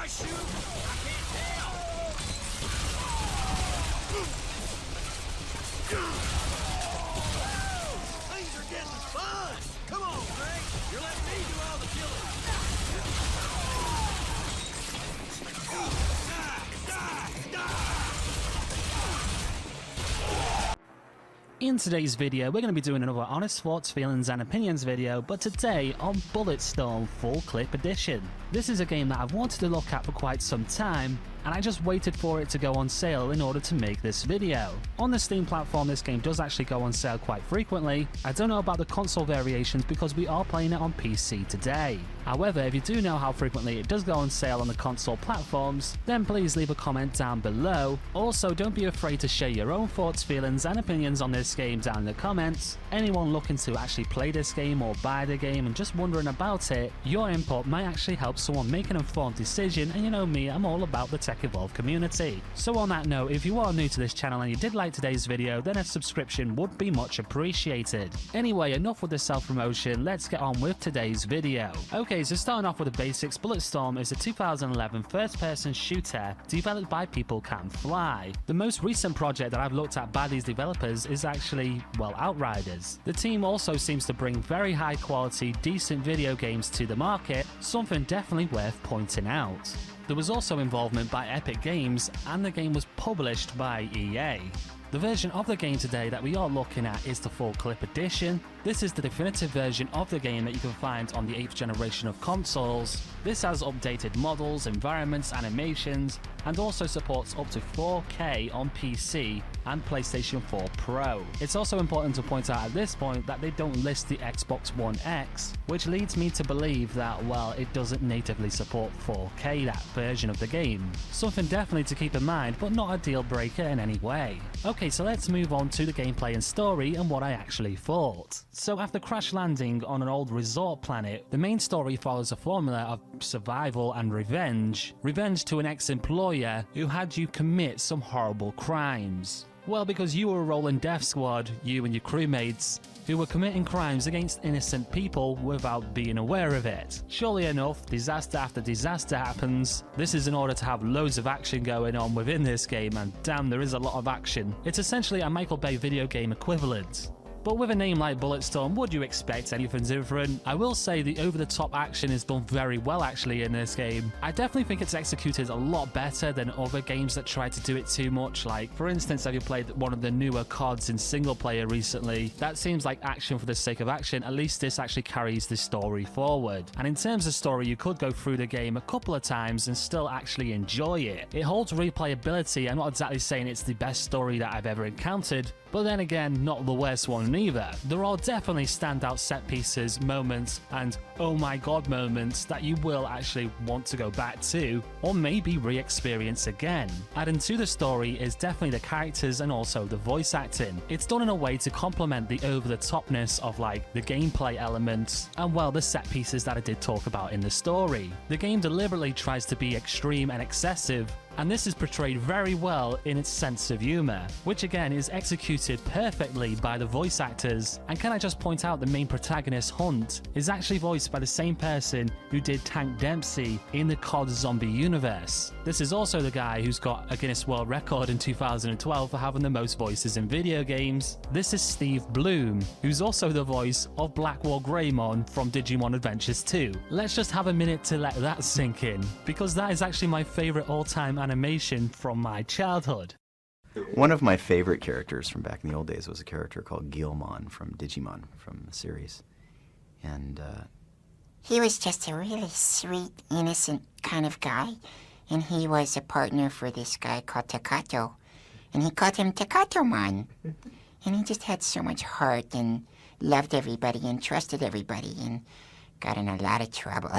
I shoot? I can't tell. Things are getting fun. Come on, Frank. You're letting me do all the killing. Die! Die! Die! In today's video, we're going to be doing another honest thoughts, feelings and opinions video, but today on Bulletstorm Full Clip Edition. This is a game that I've wanted to look at for quite some time, and I just waited for it to go on sale in order to make this video. On the Steam platform, this game does actually go on sale quite frequently. I don't know about the console variations because we are playing it on PC today. However, if you do know how frequently it does go on sale on the console platforms, then please leave a comment down below. Also, don't be afraid to share your own thoughts, feelings and opinions on this game down in the comments. Anyone looking to actually play this game or buy the game and just wondering about it, your input might actually help someone make an informed decision, and you know me, I'm all about the Tech Evolved community. So on that note, if you are new to this channel and you did like today's video, then a subscription would be much appreciated. Anyway, enough with the self-promotion, let's get on with today's video. Okay, so starting off with the basics, Bulletstorm is a 2011 first-person shooter developed by People Can Fly. The most recent project that I've looked at by these developers is actually, well, Outriders. The team also seems to bring very high quality, decent video games to the market, something definitely worth pointing out. There was also involvement by Epic Games, and the game was published by EA. The version of the game today that we are looking at is the Full Clip Edition. This is the definitive version of the game that you can find on the 8th generation of consoles. This has updated models, environments, animations, and also supports up to 4K on PC and PlayStation 4 Pro. It's also important to point out at this point that they don't list the Xbox One X, which leads me to believe that, well, it doesn't natively support 4K, that version of the game. Something definitely to keep in mind, but not a deal breaker in any way. Okay, so let's move on to the gameplay and story and what I actually thought. So after crash landing on an old resort planet, the main story follows a formula of survival and revenge. Revenge to an ex-employer who had you commit some horrible crimes. Well, because you were a rolling death squad, you and your crewmates, who were committing crimes against innocent people without being aware of it. Surely enough, disaster after disaster happens. This is in order to have loads of action going on within this game, and damn, there is a lot of action. It's essentially a Michael Bay video game equivalent. But with a name like Bulletstorm, would you expect anything different? I will say the over-the-top action is done very well actually in this game. I definitely think it's executed a lot better than other games that try to do it too much. Like, for instance, have you played one of the newer CODs in single player recently? That seems like action for the sake of action. At least this actually carries the story forward. And in terms of story, you could go through the game a couple of times and still actually enjoy it. It holds replayability. I'm not exactly saying it's the best story that I've ever encountered, but then again, not the worst one either. There are definitely standout set pieces, moments, and oh my god moments that you will actually want to go back to, or maybe re-experience again. Adding to the story is definitely the characters and also the voice acting. It's done in a way to complement the over-the-topness of like the gameplay elements and, well, the set pieces that I did talk about in the story. The game deliberately tries to be extreme and excessive, and this is portrayed very well in its sense of humor, which again is executed perfectly by the voice actors. And can I just point out, the main protagonist, Hunt, is actually voiced by the same person who did Tank Dempsey in the COD zombie universe. This is also the guy who's got a Guinness World Record in 2012 for having the most voices in video games. This is Steve Bloom, who's also the voice of Blackwall Greymon from Digimon Adventures 2. Let's just have a minute to let that sink in, because that is actually my favorite all-time animation from my childhood. One of my favorite characters from back in the old days was a character called Guilmon from Digimon, from the series. And he was just a really sweet, innocent kind of guy. And he was a partner for this guy called Takato. And he called him Takatomon. And he just had so much heart and loved everybody and trusted everybody and got in a lot of trouble.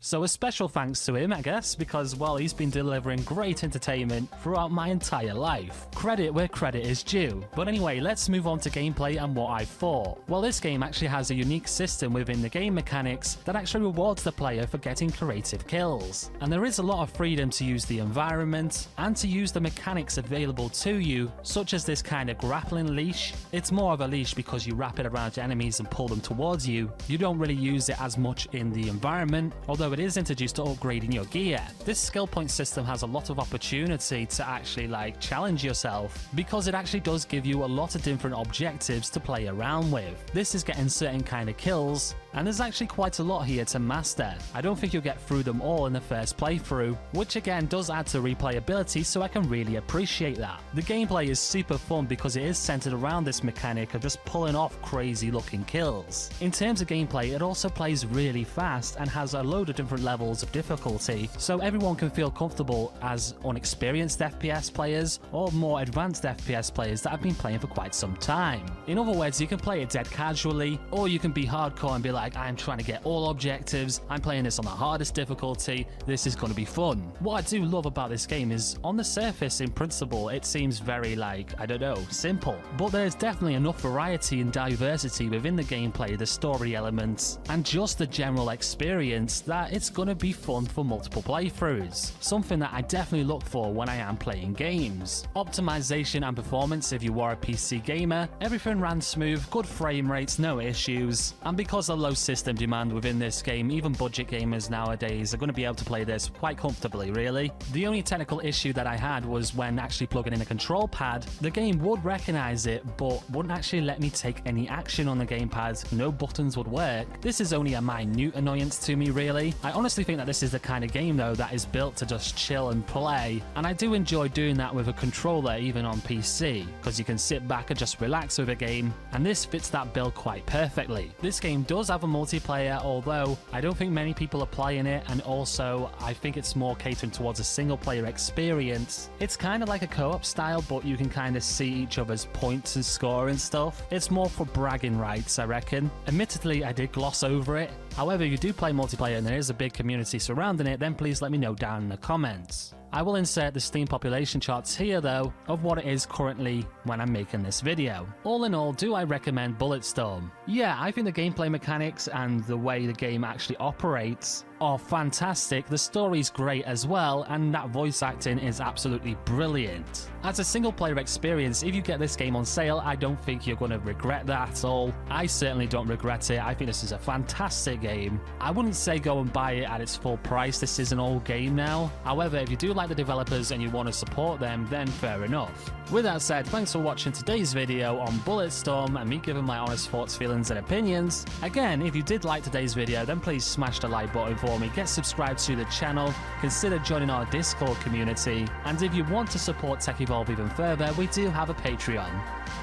So a special thanks to him, I guess, because, well, he's been delivering great entertainment throughout my entire life. Credit where credit is due. But anyway, let's move on to gameplay and what I thought. Well, this game actually has a unique system within the game mechanics that actually rewards the player for getting creative kills. And there is a lot of freedom to use the environment and to use the mechanics available to you, such as this kind of grappling leash. It's more of a leash because you wrap it around your enemies and pull them towards you. You don't really use it as much in the environment, although also it is introduced to upgrading your gear. This skill point system has a lot of opportunity to actually like challenge yourself, because it actually does give you a lot of different objectives to play around with. This is getting certain kind of kills, and there's actually quite a lot here to master. I don't think you'll get through them all in the first playthrough, which again does add to replayability, so I can really appreciate that. The gameplay is super fun because it is centered around this mechanic of just pulling off crazy looking kills. In terms of gameplay, it also plays really fast and has a load of different levels of difficulty, so everyone can feel comfortable as unexperienced FPS players or more advanced FPS players that have been playing for quite some time. In other words, you can play it dead casually, or you can be hardcore and be like, I'm trying to get all objectives, I'm playing this on the hardest difficulty, this is going to be fun. What I do love about this game is, on the surface, in principle, it seems very like, I don't know, simple, but there's definitely enough variety and diversity within the gameplay, the story elements, and just the general experience that it's going to be fun for multiple playthroughs. Something that I definitely look for when I am playing games. Optimization and performance, if you are a PC gamer, everything ran smooth, good frame rates, no issues, and because of low system demand within this game, even budget gamers nowadays are going to be able to play this quite comfortably, really. The only technical issue that I had was when actually plugging in a control pad. The game would recognize it, but wouldn't actually let me take any action on the gamepad, no buttons would work. This is only a minute annoyance to me, really. I honestly think that this is the kind of game though that is built to just chill and play, and I do enjoy doing that with a controller even on PC, because you can sit back and just relax with a game, and this fits that bill quite perfectly. This game does have a multiplayer, although I don't think many people are playing it, and also I think it's more catering towards a single player experience. It's kind of like a co-op style, but you can kind of see each other's points and score and stuff. It's more for bragging rights, I reckon. Admittedly, I did gloss over it. However, if you do play multiplayer and there is a big community surrounding it, then please let me know down in the comments. I will insert the Steam population charts here though, of what it is currently when I'm making this video. All in all, do I recommend Bulletstorm? Yeah, I think the gameplay mechanics and the way the game actually operates are fantastic, the story's great as well, and that voice acting is absolutely brilliant. As a single player experience, if you get this game on sale, I don't think you're going to regret that at all. I certainly don't regret it. I think this is a fantastic game. I wouldn't say go and buy it at its full price, this is an old game now. However, if you do like the developers and you want to support them, then fair enough. With that said, thanks for watching today's video on Bulletstorm and me giving my honest thoughts, feelings and opinions. Again, if you did like today's video, then please smash the like button for me, get subscribed to the channel, consider joining our Discord community, and if you want to support Tech Evolve even further, we do have a Patreon.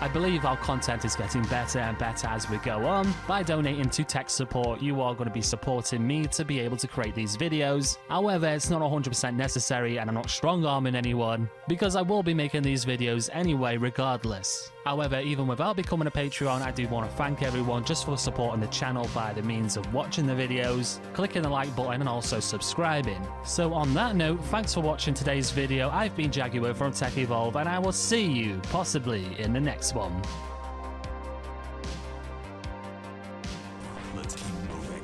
I believe our content is getting better and better as we go on. By donating to tech support, you are going to be supporting me to be able to create these videos. However, it's not 100% necessary and I'm not strong-arming anyone, because I will be making these videos anyway regardless. However, even without becoming a Patreon, I do want to thank everyone just for supporting the channel by the means of watching the videos, clicking the like button and also subscribing. So on that note, thanks for watching today's video. I've been Jaguar from Tech Evolve and I will see you possibly in the next one. Let's keep moving.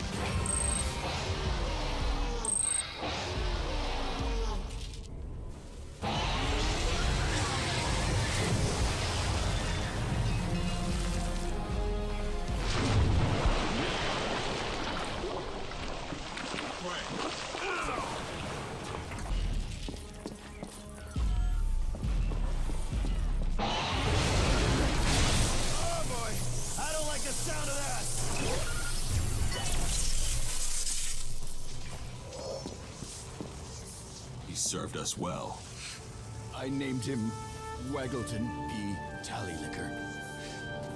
Sound of that! He served us well. I named him Waggleton P. Tallylicker,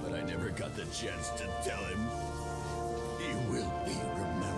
but I never got the chance to tell him. He will be remembered.